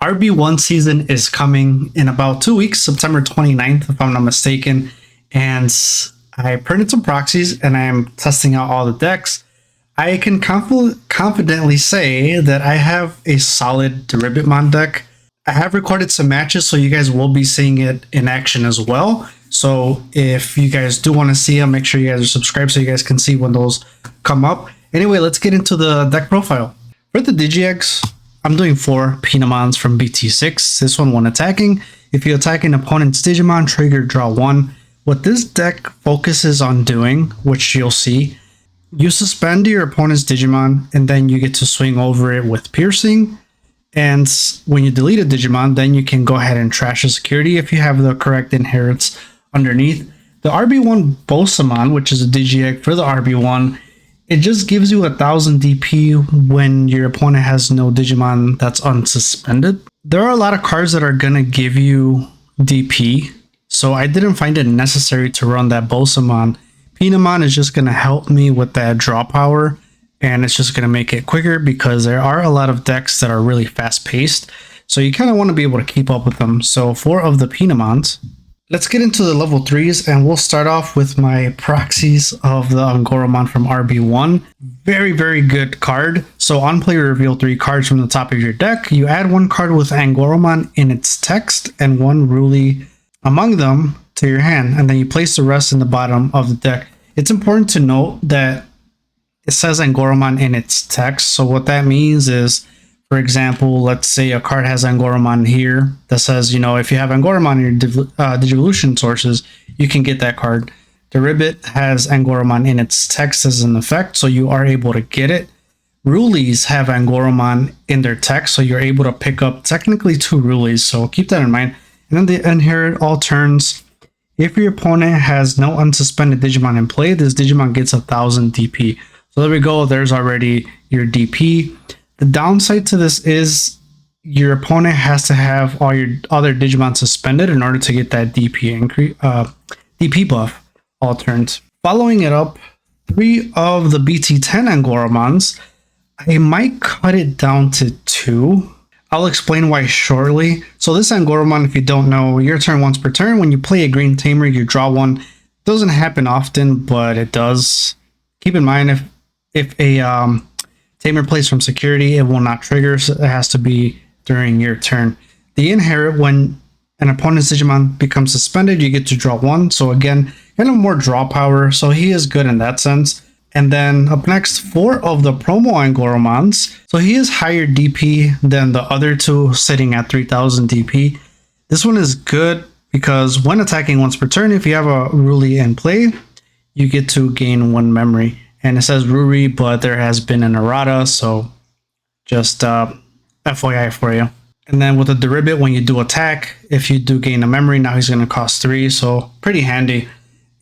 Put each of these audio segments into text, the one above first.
RB1 season is coming in about 2 weeks, September 29th, if I'm not mistaken. And I printed some proxies and I am testing out all the decks. I can confidently say that I have a solid Diarbbitmon deck. I have recorded some matches, so you guys will be seeing it in action as well. So if you guys do want to see them, make sure you guys are subscribed so you guys can see when those come up. Anyway, let's get into the deck profile. For the DigiEggs, I'm doing 4 Pinamons from BT6. This one attacking. If you attack an opponent's Digimon, trigger, draw 1. What this deck focuses on doing, which you'll see, you suspend your opponent's Digimon, and then you get to swing over it with Piercing. And when you delete a Digimon, then you can go ahead and trash a security if you have the correct inherits underneath. The RB1 Bosamon, which is a DigiEgg for the RB1, it just gives you 1000 DP when your opponent has no Digimon that's unsuspended. There are a lot of cards that are going to give you DP, so I didn't find it necessary to run that Bosamon. Pinamon is just going to help me with that draw power, and it's just going to make it quicker because there are a lot of decks that are really fast paced, so you kind of want to be able to keep up with them. So 4 of the Pinamons. Let's get into the level 3s, and we'll start off with my Proxies of the Angoramon from RB1. Very, very good card. So on play, reveal 3 cards from the top of your deck. You add 1 card with Angoramon in its text and 1 Ruli among them to your hand, and then you place the rest in the bottom of the deck. It's important to note that it says Angoramon in its text. So what that means is, for example, let's say a card has Angoramon here that says, you know, if you have Angoramon in your Digivolution sources, you can get that card. Diarbbit has Angoramon in its text as an effect, so you are able to get it. Rulis have Angoramon in their text, so you're able to pick up technically 2 Rulis, so keep that in mind. And then the inherit all turns. If your opponent has no unsuspended Digimon in play, this Digimon gets 1000 DP. So there we go, there's already your DP. The downside to this is your opponent has to have all your other Digimon suspended in order to get that DP increase, DP buff all turns. Following it up, 3 of the BT10 Angoramons. I might cut it down to 2. I'll explain why shortly. So this Angoramon, if you don't know, your turn once per turn. When you play a green Tamer, you draw 1. Doesn't happen often, but it does. Keep in mind, if a Tamer plays from security, it will not trigger, so it has to be during your turn. The inherit, when an opponent's Digimon becomes suspended, you get to draw 1. So again, kind of more draw power, so he is good in that sense. And then up next, 4 of the promo Angoramons. So he is higher DP than the other 2, sitting at 3000 DP. This one is good because when attacking once per turn, if you have a Ruli in play, you get to gain 1 memory. And it says Ruri, but there has been an errata, so just FYI for you. And then with the Diarbbit, when you do attack, if you do gain a memory, now he's going to cost 3, so pretty handy.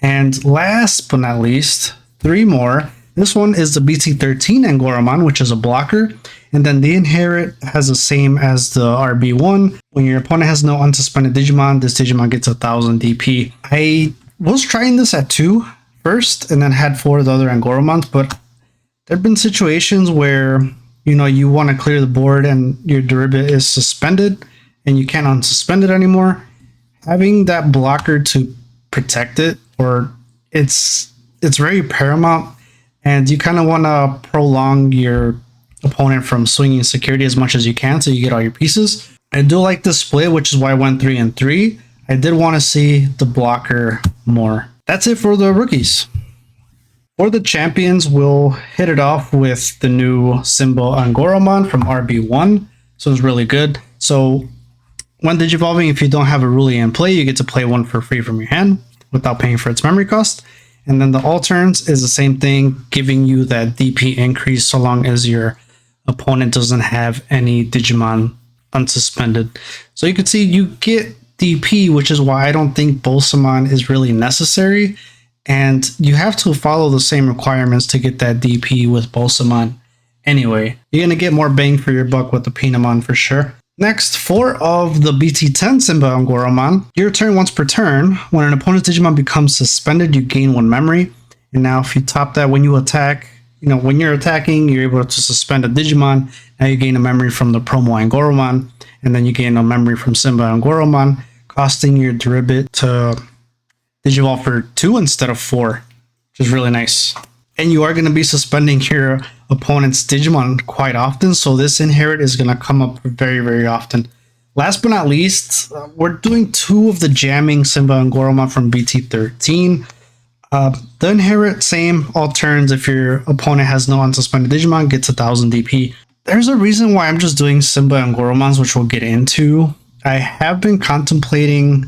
And last but not least, 3 more. This one is the BT13 Angoramon, which is a blocker. And then the inherit has the same as the RB1. When your opponent has no unsuspended Digimon, this Digimon gets 1000 DP. I was trying this at 2 first and then had 4 of the other Angoramons, but there have been situations where, you know, you want to clear the board and your Diarbbit is suspended and you can't unsuspend it anymore. Having that blocker to protect it, or it's very paramount, and you kind of want to prolong your opponent from swinging security as much as you can so you get all your pieces. I do like this split, which is why I went 3 and 3. I did want to see the blocker more. That's it for the rookies. For the champions, we'll hit it off with the new symbol Angoramon from RB1. So it's really good. So when digivolving, if you don't have a Ruli in play, you get to play 1 for free from your hand without paying for its memory cost. And then the alterns is the same thing, giving you that DP increase so long as your opponent doesn't have any Digimon unsuspended. So you can see you get DP, which is why I don't think Bosamon is really necessary. And you have to follow the same requirements to get that DP with Bosamon. Anyway, you're going to get more bang for your buck with the Pinamon for sure. Next, 4 of the BT10 symbol Angoramon. Your turn once per turn. When an opponent's Digimon becomes suspended, you gain 1 memory. And now if you top that when you attack, you know, when you're attacking, you're able to suspend a Digimon. Now you gain a memory from the promo Angoramon. and then you gain a memory from Simba and Goromon, costing your Diarbbit to digivolve for 2 instead of 4, which is really nice. And you are going to be suspending your opponent's Digimon quite often, so this inherit is going to come up very, very often. Last but not least, we're doing 2 of the jamming Simba and Goromon from BT13. The inherit, same, all turns. If your opponent has no unsuspended Digimon, gets 1000 DP. There's a reason why I'm just doing Simba and Goromons, which we'll get into. I have been contemplating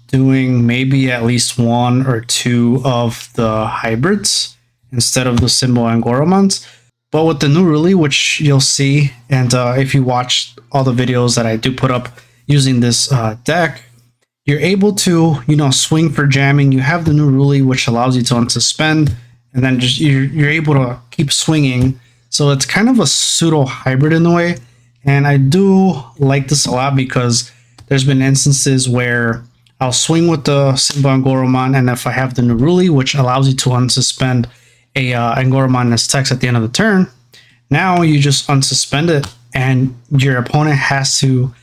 doing maybe at least 1 or 2 of the hybrids instead of the Simba and Goromons. But with the new rule, which you'll see, and if you watch all the videos that I do put up using this deck, you're able to, swing for jamming. You have the new rule, which allows you to unsuspend, and then just you're able to keep swinging. So it's kind of a pseudo hybrid in a way, and I do like this a lot because there's been instances where I'll swing with the Simba and Goromon, and if I have the new rule, which allows you to unsuspend a Angoromon as text at the end of the turn, now you just unsuspend it, and your opponent has to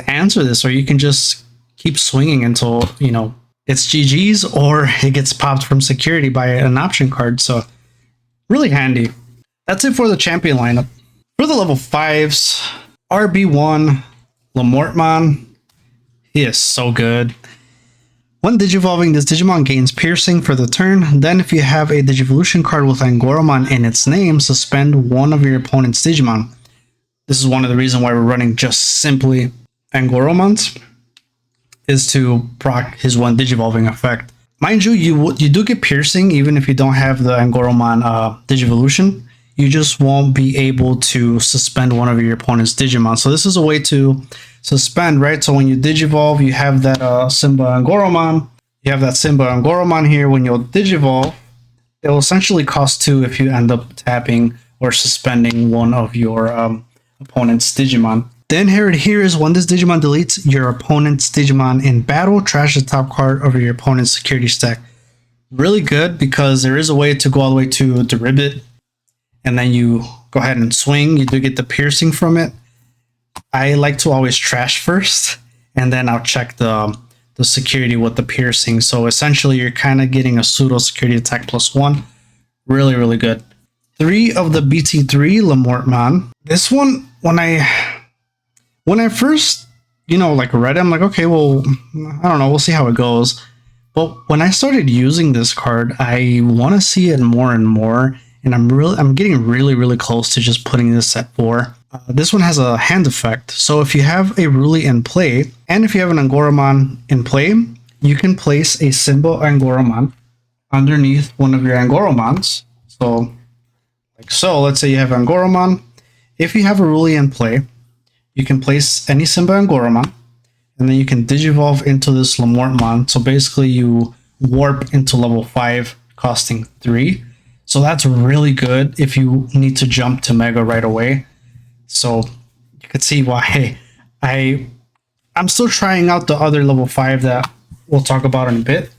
answer this, or you can just keep swinging until it's GG's, or it gets popped from security by an option card. So really handy. That's it for the champion lineup. For the level 5s, RB1, Diarbbitmon. He is so good. When digivolving, this Digimon gains piercing for the turn. Then if you have a Digivolution card with Angoromon in its name, suspend one of your opponent's Digimon. This is one of the reasons why we're running just simply Angoromons, is to proc his 1 digivolving effect. Mind you, you do get piercing even if you don't have the Angoromon Digivolution. You just won't be able to suspend one of your opponent's Digimon. So this is a way to suspend, right? So when you digivolve, you have that Simba and Goromon. You have that Simba and Goromon here. When you'll digivolve, it will essentially cost 2 if you end up tapping or suspending one of your opponent's Digimon. The inherit here is when this Digimon deletes your opponent's Digimon in battle, trash the top card of your opponent's security stack. Really good because there is a way to go all the way to Diarbbit, and then you go ahead and swing. You do get the piercing from it. I like to always trash first, and then I'll check the security with the piercing. So essentially, you're kind of getting a pseudo security attack +1. Really, really good. 3 of the BT3 Diarbbitmon. This one, when I first, read it, I'm like, okay, well, I don't know, we'll see how it goes. But when I started using this card, I want to see it more and more, and I'm getting really, really close to just putting this at 4. This one has a hand effect, so if you have a Rule in play, and if you have an Angoromon in play, you can place a Simba Angoromon underneath one of your Angoromons. So, like so, let's say you have Angoromon. If you have a Rule in play, you can place any Simba Angoromon, and then you can digivolve into this Diarbbitmon. So basically you warp into level 5, costing 3. So that's really good if you need to jump to Mega right away. So you could see why I'm still trying out the other level 5 that we'll talk about in a bit.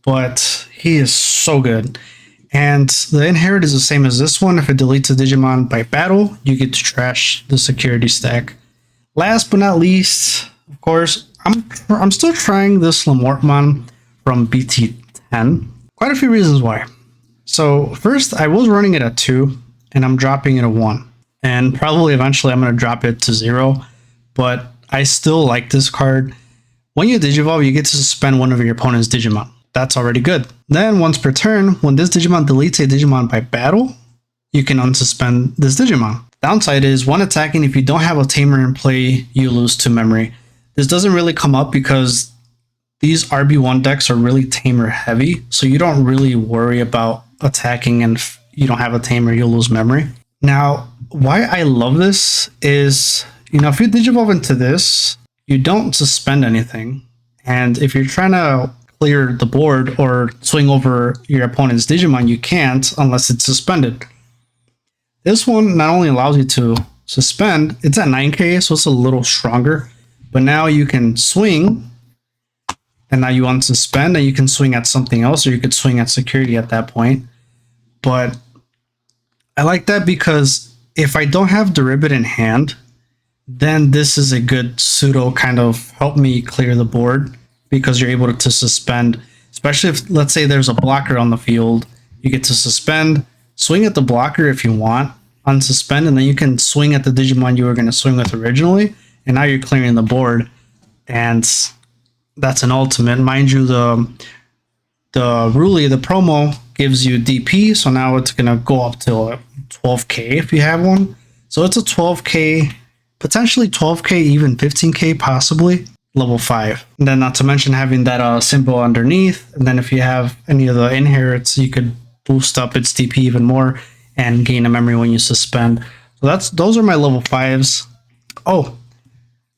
But he is so good. And the inherit is the same as this one. If it deletes a Digimon by battle, you get to trash the security stack. Last but not least, of course, I'm still trying this Diarbbitmon from BT10. Quite a few reasons why. So first, I was running it at 2, and I'm dropping it at 1. And probably eventually I'm going to drop it to 0. But I still like this card. When you digivolve, you get to suspend one of your opponent's Digimon. That's already good. Then once per turn, when this Digimon deletes a Digimon by battle, you can unsuspend this Digimon. Downside is when attacking, if you don't have a Tamer in play, you lose 2 memory. This doesn't really come up because these RB1 decks are really Tamer heavy, so you don't really worry about attacking, and if you don't have a Tamer, you'll lose memory. Now, why I love this is, if you digivolve into this, you don't suspend anything. And if you're trying to clear the board or swing over your opponent's Digimon, you can't unless it's suspended. This one not only allows you to suspend, it's at 9k, so it's a little stronger, but now you can swing, and now you unsuspend, and you can swing at something else, or you could swing at security at that point. But I like that because if I don't have Diarbbit in hand, then this is a good pseudo kind of help me clear the board, because you're able to suspend, especially if, let's say, there's a blocker on the field. You get to suspend, swing at the blocker if you want, unsuspend, and then you can swing at the Digimon you were going to swing with originally, and now you're clearing the board. And that's an ultimate. Mind you, the Ruli, the promo, gives you DP, so now it's going to go up to 12k if you have one. So it's a 12k, potentially 12k, even 15k possibly, level 5. And then not to mention having that symbol underneath, and then if you have any of the inherits, you could boost up its DP even more and gain a memory when you suspend. So those are my level 5s. Oh,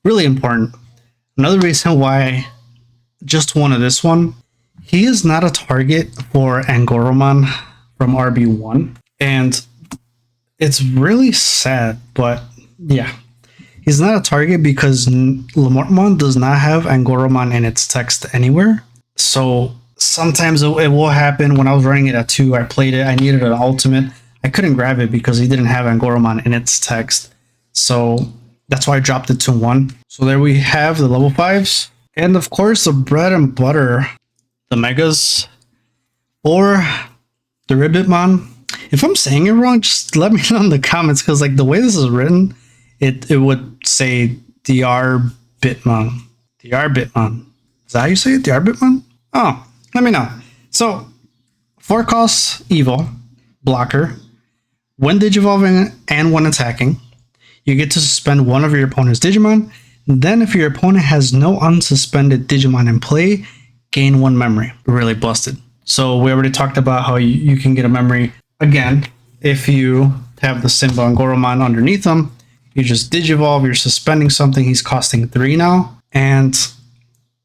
really important. Another reason why I just wanted this one, he is not a target for Angoramon from RB1. And it's really sad, but yeah. He's not a target because Diarbbitmon does not have angoramon in its text anywhere. So sometimes it will happen. When I was running it at 2, I played it. I needed an ultimate. I couldn't grab it because he didn't have angoramon in its text. So that's why I dropped it to 1. So there we have the level 5s. And of course, the bread and butter, the megas, or the Diarbbitmon. If I'm saying it wrong, just let me know in the comments, because like the way this is written, it would say Diarbbitmon. Diarbbitmon. Is that how you say it? Diarbbitmon? Oh, let me know. So, 4 costs evil, blocker. When digivolving and when attacking, you get to suspend one of your opponent's Digimon. Then, if your opponent has no unsuspended Digimon in play, gain 1 memory. Really busted. So, we already talked about how you can get a memory again if you have the symbol Angoramon underneath them. You just digivolve, you're suspending something, he's costing 3 now. And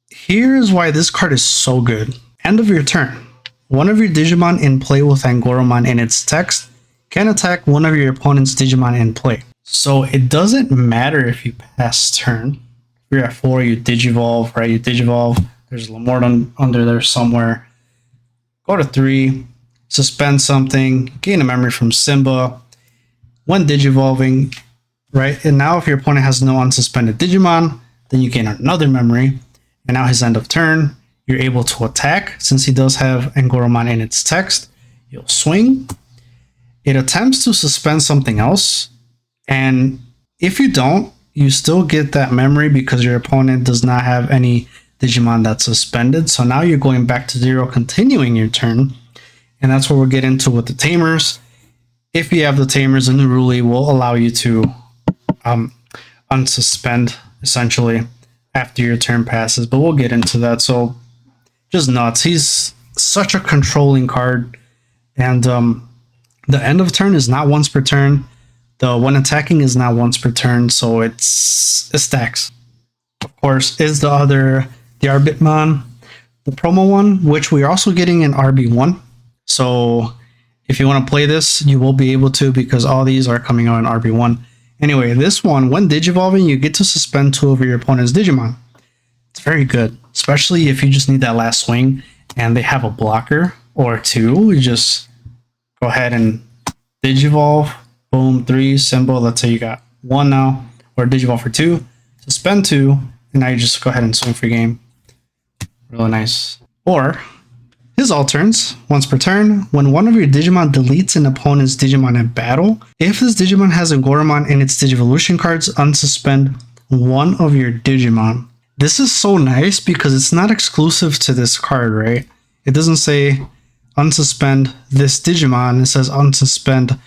here's why this card is so good. End of your turn. One of your Digimon in play with Angoramon in its text can attack one of your opponent's Digimon in play. So it doesn't matter if you pass turn. If you're at 4, you digivolve, right? You digivolve. There's Lamort under there somewhere. Go to 3, suspend something, gain a memory from Simba. When digivolving, right? And now if your opponent has no unsuspended Digimon, then you gain another memory. And now his end of turn, you're able to attack. Since he does have Angoramon in its text, you'll swing. It attempts to suspend something else. And if you don't, you still get that memory because your opponent does not have any Digimon that's suspended. So now you're going back to 0, continuing your turn. And that's what we'll get into with the Tamers. If you have the Tamers, the new Ruli will allow you to unsuspend essentially after your turn passes, but we'll get into that. So just nuts. He's such a controlling card, and the end of turn is not once per turn. The when attacking is not once per turn, so it stacks. Of course, is the other Diarbbitmon, the promo one, which we're also getting in RB1. So if you want to play this, you will be able to, because all these are coming out in RB1. Anyway, this one, when digivolving, you get to suspend 2 of your opponent's Digimon. It's very good, especially if you just need that last swing and they have a blocker or 2. You just go ahead and digivolve, boom, 3, symbol. Let's say you got 1 now, or digivolve for 2, suspend 2, and now you just go ahead and swing for game. Really nice. Or his alterns, once per turn, when one of your Digimon deletes an opponent's Digimon in battle, if this Digimon has Angoramon in its Digivolution cards, unsuspend one of your Digimon. This is so nice because it's not exclusive to this card, right? It doesn't say unsuspend this Digimon, it says unsuspend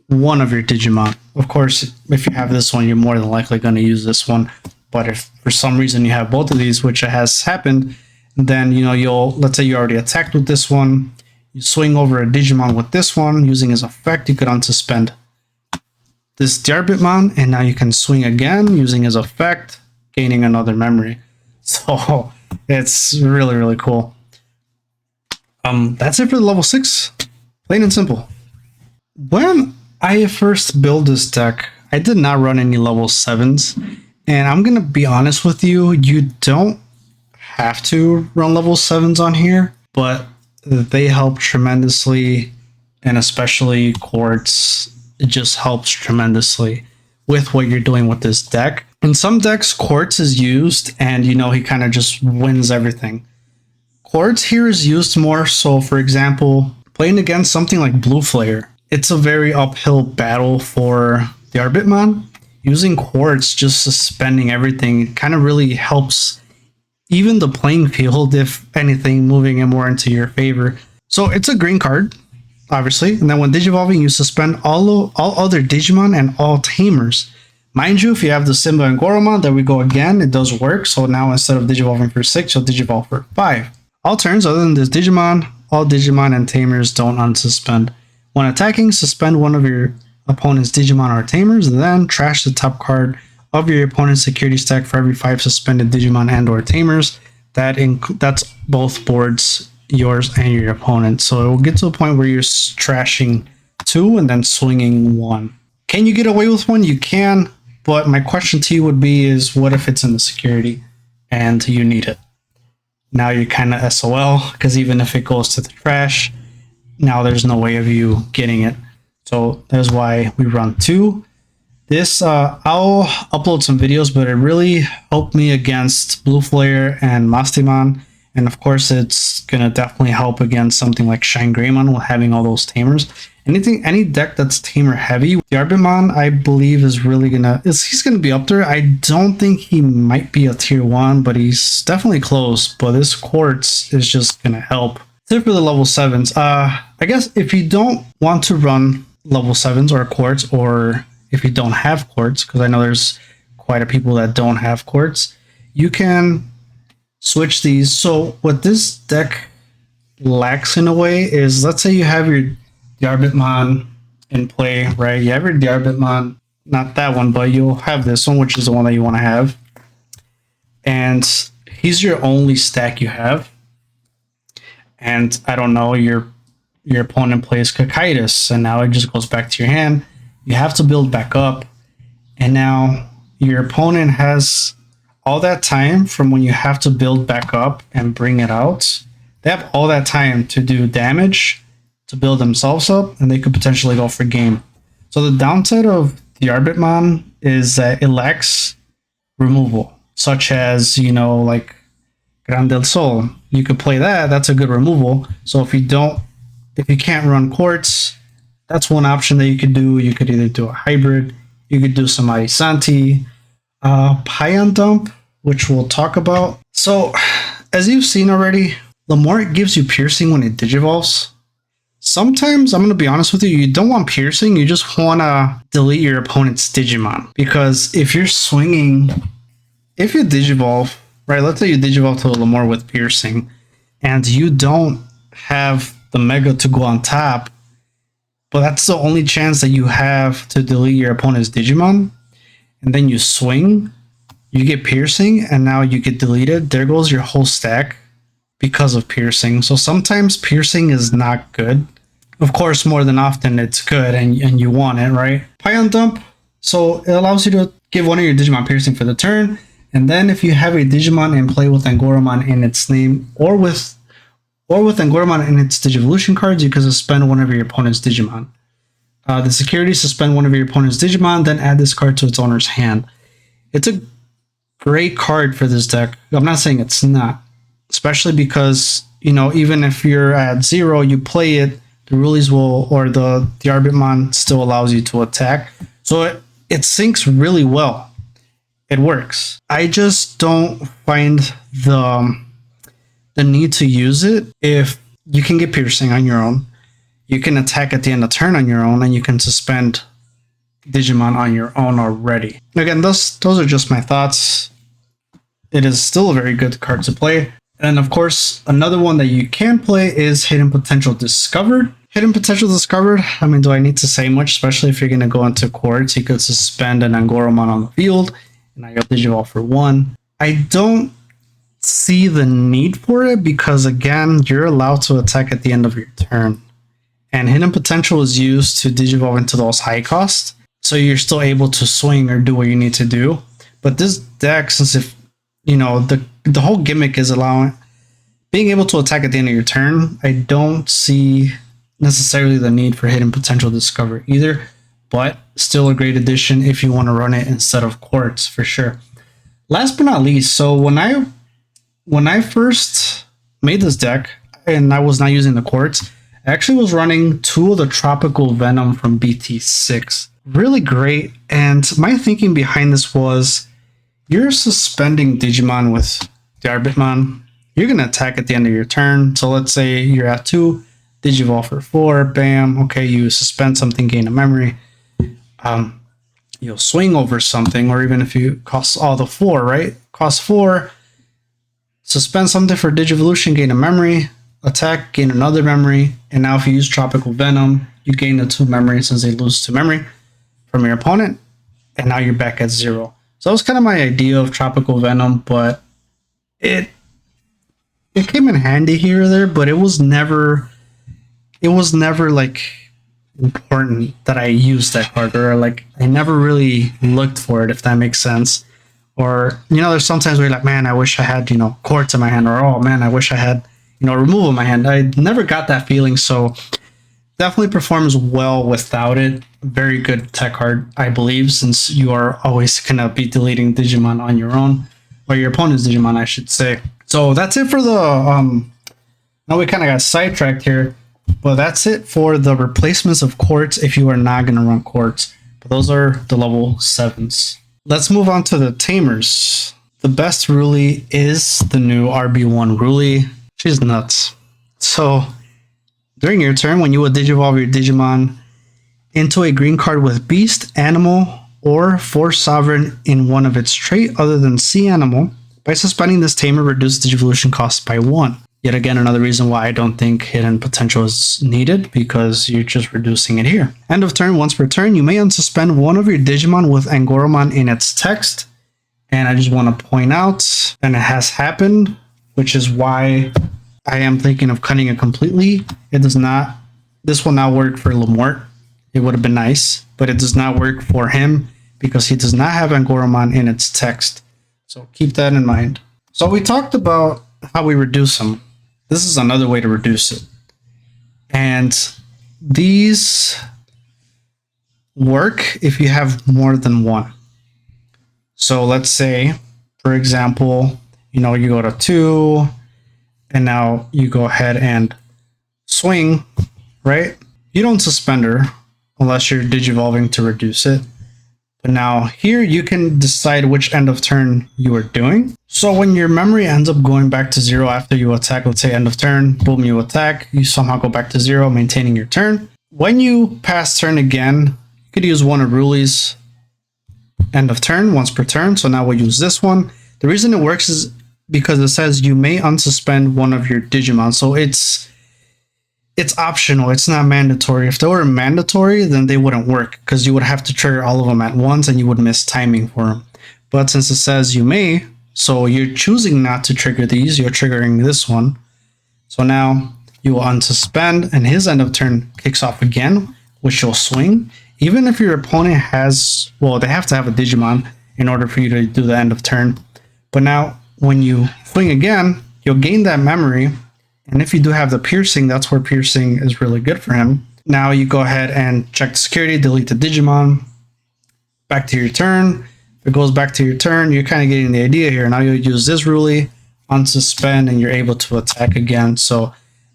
one of your Digimon. Of course, if you have this one, you're more than likely going to use this one. But if for some reason you have both of these, which has happened, then let's say you already attacked with this one, you swing over a Digimon with this one, using his effect, you could unsuspend this Diarbbitmon, and now you can swing again using his effect, gaining another memory. So it's really, really cool. That's it for the level 6. Plain and simple. When I first built this deck, I did not run any level 7s, and I'm gonna be honest with you, you don't have to run level 7s on here, but they help tremendously, and especially Quartz, it just helps tremendously with what you're doing with this deck. In some decks, Quartz is used and he kind of just wins everything. Quartz here is used more so, for example, playing against something like Blue Flare. It's a very uphill battle for Diarbbitmon. Using Quartz, just suspending everything, kind of really helps even the playing field, if anything, moving it more into your favor. So it's a green card, obviously. And then when digivolving, you suspend all other Digimon and all Tamers. Mind you, if you have the Simba and Angoramon, there we go again. It does work. So now instead of digivolving for 6, you'll digivolve for 5. All turns other than this Digimon, all Digimon and Tamers don't unsuspend. When attacking, suspend one of your opponent's Digimon or Tamers, and then trash the top card of your opponent's security stack for every 5 suspended Digimon and or Tamers. That's both boards, yours and your opponent. So it will get to a point where you're trashing 2 and then swinging 1. Can you get away with 1? You can, but my question to you would be is, what if it's in the security and you need it? Now you're kind of SOL, because even if it goes to the trash, now there's no way of you getting it. So that's why we run 2. This, I'll upload some videos, but it really helped me against Blue Flare and Mastimon. And of course, it's going to definitely help against something like Shine Greymon with having all those Tamers. Any deck that's Tamer heavy, Diarbbitmon, I believe, is really he's gonna be up there. I don't think he might be a tier 1, but he's definitely close. But this Quartz is just gonna help. Except for the level 7s. I guess if you don't want to run level 7s or Quartz, or if you don't have Quartz, because I know there's quite a people that don't have Quartz, you can switch these. So what this deck lacks in a way is, let's say you have your Diarbbitmon in play, right? You have your Diarbbitmon, not that one, but you'll have this one, which is the one that you want to have. And he's your only stack you have. And I don't know, your opponent plays Cocytus, and now it just goes back to your hand. You have to build back up. And now your opponent has all that time from when you have to build back up and bring it out. They have all that time to do damage, to build themselves up, and they could potentially go for game. So the downside of the Diarbbitmon is that it lacks removal, such as, like Gran del Sol. You could play that, that's a good removal. So if you can't run Quartz, that's one option that you could do. You could either do a hybrid, you could do some Arisanti, Pion Dump, which we'll talk about. So as you've seen already, the more it gives you piercing when it digivolves, sometimes, I'm going to be honest with you, you don't want piercing, you just want to delete your opponent's Digimon. Because if you're swinging, if you digivolve, right, let's say you digivolve to a Lemore with piercing, and you don't have the Mega to go on top, but that's the only chance that you have to delete your opponent's Digimon, and then you swing, you get piercing, and now you get deleted, there goes your whole stack because of piercing. So sometimes piercing is not good. Of course, more than often it's good and you want it, right? Pion Dump, so it allows you to give one of your Digimon piercing for the turn, and then if you have a Digimon in play with Angoramon in its name, or with Angoramon in its Digivolution cards, you can suspend one of your opponent's Digimon. The security, suspend one of your opponent's Digimon, then add this card to its owner's hand. It's a great card for this deck. I'm not saying it's not. Especially because, even if you're at 0, you play it, the Rulies will, or the Diarbbitmon still allows you to attack. So it syncs really well. It works. I just don't find the need to use it if you can get piercing on your own. You can attack at the end of turn on your own, and you can suspend Digimon on your own already. Again, those are just my thoughts. It is still a very good card to play. And of course, another one that you can play is Hidden Potential Discovered. Hidden Potential Discovered, I mean, do I need to say much? Especially if you're going to go into Quartz, you could suspend an Angoramon on the field, and I got Digivolve for 1. I don't see the need for it because, again, you're allowed to attack at the end of your turn. And Hidden Potential is used to Digivolve into those high costs, so you're still able to swing or do what you need to do. But this deck, since if the whole gimmick is being able to attack at the end of your turn, I don't see necessarily the need for Hidden Potential Discover either. but still a great addition if you want to run it instead of quartz for sure. Last but not least, so when I first made this deck and I was not using the quartz, I actually was running 2 of the tropical venom from BT6. Really great. And my thinking behind this was, you're suspending Digimon with Diarbbitmon. You're going to attack at the end of your turn. So let's say you're at 2, Digivolve for 4, bam. Okay, you suspend something, gain a memory. You'll swing over something, or even if you cost all the 4, right? Cost 4, suspend something for Digivolution, gain a memory, attack, gain another memory, and now if you use Tropical Venom, you gain the 2 memories since they lose 2 memory from your opponent, and now you're back at 0. So that was kind of my idea of Tropical Venom, but it came in handy here or there, but it was never like important that I used that card, or like I never really looked for it, if that makes sense. Or, you know, there's sometimes where you're like, man, I wish I had, you know, quartz in my hand, or oh man, I wish I had, you know, removal in my hand. I never got that feeling, so definitely performs well without it. Very good tech card, I believe, since you are always gonna be deleting Digimon on your own, or your opponent's Digimon, I should say. So that's it for the now we kind of got sidetracked here, but that's it for the replacements of quartz if you are not gonna run quartz. But those are the level 7s. Let's move on to the Tamers. The best Ruli is the new RB1 Ruli. She's nuts. So during your turn, when you would Digivolve your Digimon into a green card with Beast, Animal, or Force Sovereign in one of its trait other than Sea Animal, by suspending this Tamer, reduce Digivolution cost by 1. Yet again, another reason why I don't think Hidden Potential is needed, because you're just reducing it here. End of turn, once per turn, you may unsuspend one of your Digimon with Angoramon in its text. And I just want to point out, and it has happened, which is why I am thinking of cutting it completely. It does not, this will not work for Lemort. It would have been nice, but it does not work for him because he does not have Angoramon in its text. So keep that in mind. So we talked about how we reduce them. This is another way to reduce it. And these work if you have more than one. So let's say, for example, you know, you go to 2, and now you go ahead and swing, right? You don't suspend her unless you're digivolving to reduce it. But now here you can decide which end of turn you are doing. So when your memory ends up going back to 0 after you attack, let's say end of turn, boom, you attack, you somehow go back to 0, maintaining your turn. When you pass turn again, you could use one of Ruli's end of turn, once per turn. So now we'll use this one. The reason it works is because it says you may unsuspend one of your Digimon. So it's optional. It's not mandatory. If they were mandatory, then they wouldn't work because you would have to trigger all of them at once and you would miss timing for them. But since it says you may, so you're choosing not to trigger these, you're triggering this one. So now you will unsuspend and his end of turn kicks off again, which will swing. Even if your opponent has, well, they have to have a Digimon in order for you to do the end of turn. But now when you swing again, you'll gain that memory. And if you do have the piercing, that's where piercing is really good for him. Now you go ahead and check the security, delete the Digimon, back to your turn. If it goes back to your turn, you're kind of getting the idea here. Now you'll use this Ruli, unsuspend, and you're able to attack again. So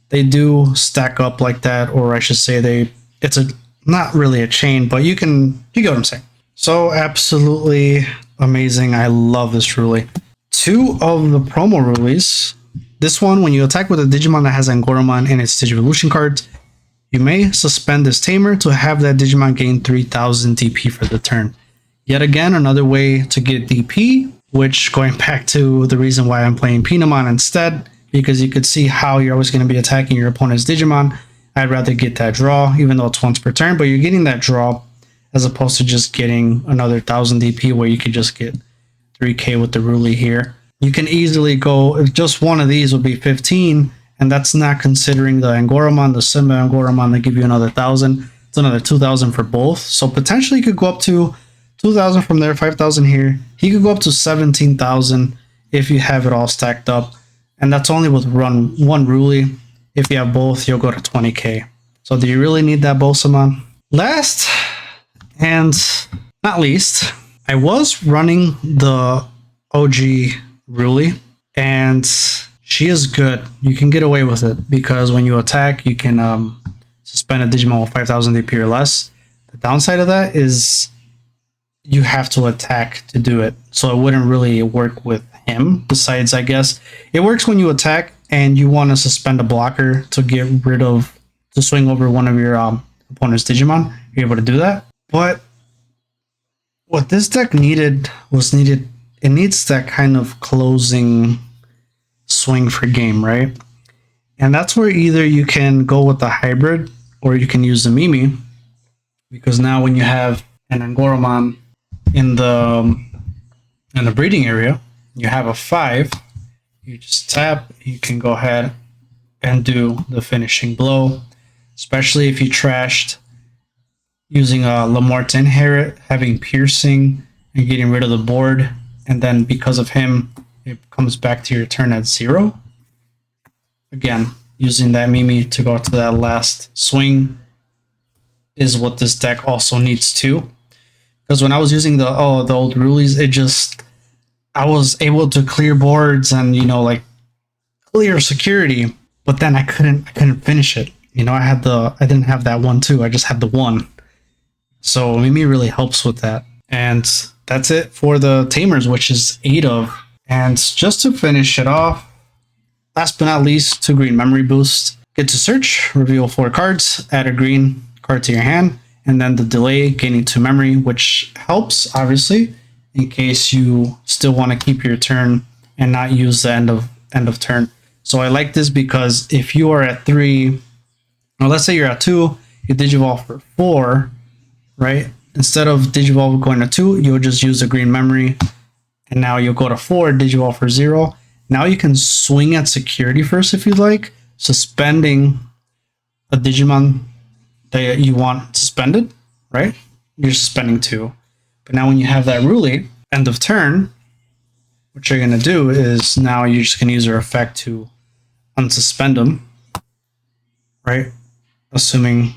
they do stack up like that, or I should say it's not really a chain, but you get what I'm saying. So absolutely amazing. I love this Ruli. 2 of the promo Rulis. This one, when you attack with a Digimon that has Angoramon in its Digivolution cards, you may suspend this Tamer to have that Digimon gain 3000 DP for the turn. Yet again, another way to get DP, which going back to the reason why I'm playing Pinamon instead, because you could see how you're always going to be attacking your opponent's Digimon. I'd rather get that draw, even though it's once per turn, but you're getting that draw as opposed to just getting another 1000 DP where you could just get 3k with the Ruli here. You can easily go, if just one of these would be 15, and that's not considering the Angoramon, the Simba Angoramon, that give you another 1000. It's another 2000 for both. So potentially you could go up to 2000 from there, 5000 here. He could go up to 17,000 if you have it all stacked up. And that's only with one Ruli. If you have both, you'll go to 20k. So do you really need that Bosamon? Last And not least, I was running the OG Ruli, and she is good. You can get away with it because when you attack, you can suspend a Digimon with 5,000 DP or less. The downside of that is you have to attack to do it, so it wouldn't really work with him. Besides, I guess it works when you attack and you want to suspend a blocker to get rid of, to swing over one of your opponent's Digimon. You're able to do that. But what this deck needed, it needs that kind of closing swing for game, right? And that's where either you can go with the hybrid or you can use the Mimi, because now when you have an angoramon in the breeding area, you have a 5, you just tap, you can go ahead and do the finishing blow, especially if you trashed using a Lamort Inherit, having piercing and getting rid of the board, and then because of him, it comes back to your turn at 0. Again, using that Mimi to go to that last swing is what this deck also needs too. Because when I was using the old Rulies, I was able to clear boards and like clear security, but then I couldn't finish it. I didn't have that 1-2. I just had the 1. So Mimi really helps with that. And that's it for the Tamers, which is 8 of. And just to finish it off, last but not least, 2 green memory boosts. Get to search, reveal 4 cards, add a green card to your hand, and then the delay, gaining 2 memory, which helps obviously in case you still want to keep your turn and not use the end of turn. So I like this because if you are at 3, or let's say you're at 2, you digivolve for 4, right? Instead of digivolve going to 2, you'll just use the green memory, and now you'll go to 4, digivolve for 0. Now you can swing at security first if you'd like, suspending a Digimon that you want suspended, right? You're suspending 2. But now when you have that Ruli, end of turn, what you're going to do is now you're just going to use your effect to unsuspend them, right? Assuming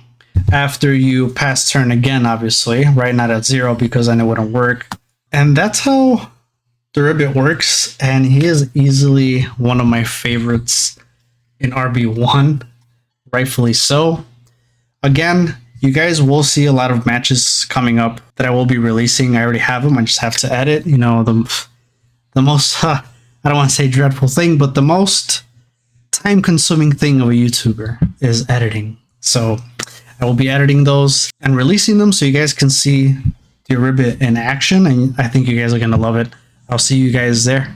after you pass turn again, obviously, right? Not at 0 because then it wouldn't work. And that's how Diarbbitmon works, and he is easily one of my favorites in RB1, rightfully so. Again, you guys will see a lot of matches coming up that I will be releasing. I already have them. I just have to edit. The most, I don't want to say dreadful thing, but the most time-consuming thing of a YouTuber is editing. So I will be editing those and releasing them so you guys can see Diarbbitmon in action, and I think you guys are going to love it. I'll see you guys there.